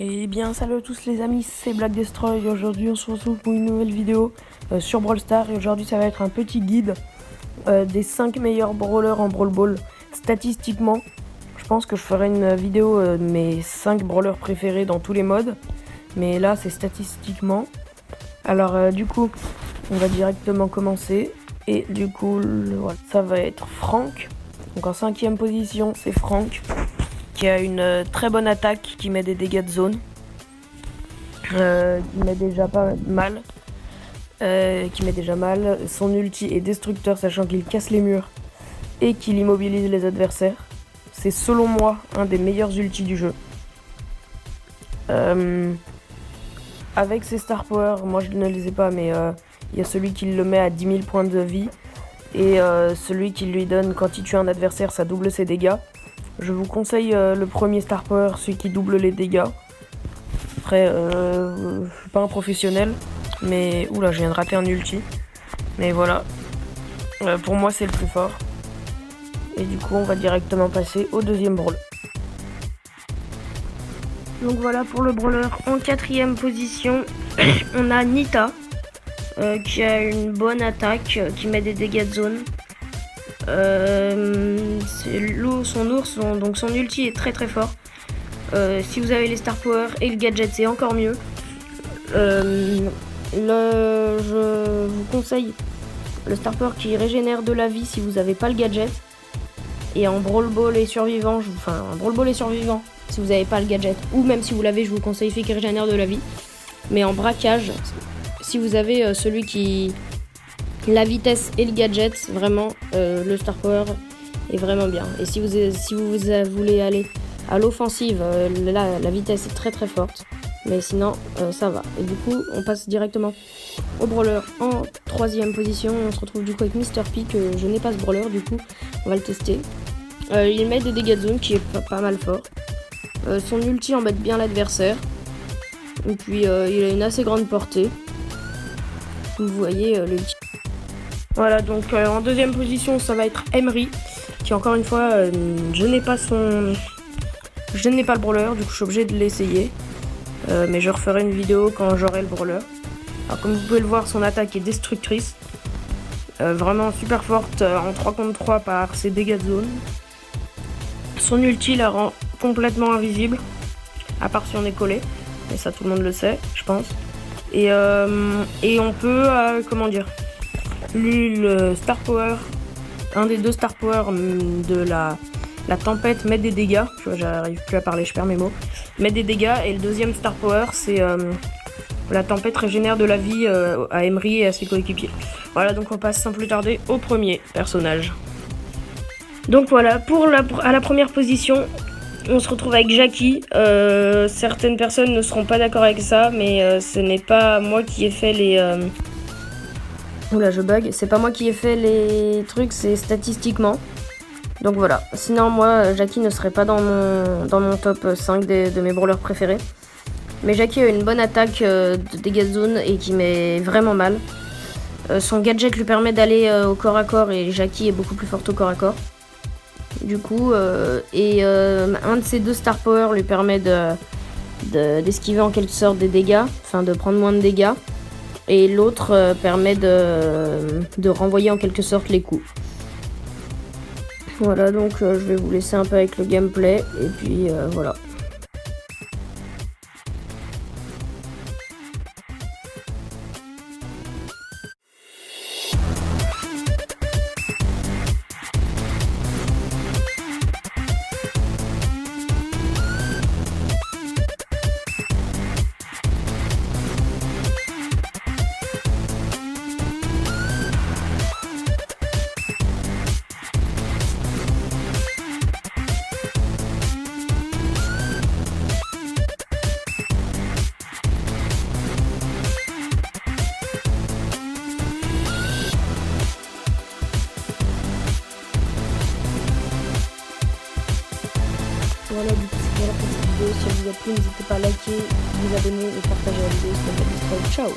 Et bien salut à tous les amis, c'est Black Destroy. Aujourd'hui on se retrouve pour une nouvelle vidéo sur Brawl Stars. Et aujourd'hui ça va être un petit guide des 5 meilleurs brawlers en Brawl Ball. Statistiquement, je pense que je ferai une vidéo de mes 5 brawlers préférés dans tous les modes. Mais là c'est statistiquement. Alors du coup on va directement commencer. Et du coup voilà, ça va être Frank. Donc en 5e position c'est Frank, qui a une très bonne attaque, qui met des dégâts de zone, qui met déjà pas mal, Son ulti est destructeur, sachant qu'il casse les murs et qu'il immobilise les adversaires. C'est selon moi un des meilleurs ultis du jeu. Avec ses star power, moi je ne les ai pas, mais il y a celui qui le met à 10 000 points de vie et celui qui lui donne, quand il tue un adversaire, ça double ses dégâts. Je vous conseille le premier star power, celui qui double les dégâts. Après, je suis pas un professionnel, mais oula, je viens de rater un ulti. Mais voilà, pour moi c'est le plus fort. Et du coup, on va directement passer au deuxième brawler. Donc voilà pour le brawler. En 4e position, on a Nita, qui a une bonne attaque, qui met des dégâts de zone. Donc son ulti est très fort. Si vous avez les star power et le gadget, c'est encore mieux. Je vous conseille le star power qui régénère de la vie si vous n'avez pas le gadget. Et en Brawl Ball et survivant, si vous n'avez pas le gadget, ou même si vous l'avez, je vous conseille celui qui régénère de la vie. Mais en braquage, si vous avez celui qui la vitesse et le gadget, vraiment le star power est vraiment bien. Et si vous voulez aller à l'offensive, là la vitesse est très forte, mais sinon ça va. Et du coup on passe directement au brawler en 3e position. On se retrouve du coup avec Mr. P, que je n'ai pas ce brawler, du coup on va le tester. Il met des dégâts de zone qui est pas mal fort. Son ulti embête bien l'adversaire, et puis il a une assez grande portée. Vous voyez l'ulti. Voilà, donc en 2e position ça va être Emery, qui encore une fois je n'ai pas le brawler, du coup je suis obligé de l'essayer, mais je referai une vidéo quand j'aurai le brawler. Alors comme vous pouvez le voir, son attaque est destructrice, vraiment super forte en 3 contre 3 par ses dégâts de zone. Son ulti la rend complètement invisible, à part si on est collé, mais ça tout le monde le sait je pense. Et on peut comment dire, lui, le star power, un des 2 star power de la tempête met des dégâts. Tu vois, j'arrive plus à parler, je perds mes mots. Met des dégâts, et le 2e star power, c'est la tempête régénère de la vie à Emery et à ses coéquipiers. Voilà, donc on passe sans plus tarder au premier personnage. Donc voilà, à la première position, on se retrouve avec Jackie. Certaines personnes ne seront pas d'accord avec ça, mais ce n'est pas moi qui ai fait les... Oula, je bug. C'est pas moi qui ai fait les trucs, c'est statistiquement. Donc voilà. Sinon, moi, Jackie ne serait pas dans mon top 5 de mes brawlers préférés. Mais Jackie a une bonne attaque de dégâts de zone et qui met vraiment mal. Son gadget lui permet d'aller au corps à corps, et Jackie est beaucoup plus forte au corps à corps. Du coup, un de ces 2 star power lui permet d'esquiver en quelque sorte des dégâts, enfin de prendre moins de dégâts. Et l'autre permet de renvoyer en quelque sorte les coups. Voilà, donc je vais vous laisser un peu avec le gameplay, et puis voilà. Voilà, du coup c'est voilà pour cette vidéo. Si elle vous a plu, n'hésitez pas à liker, vous abonner et partager la vidéo. C'était Black Destroy. Ciao.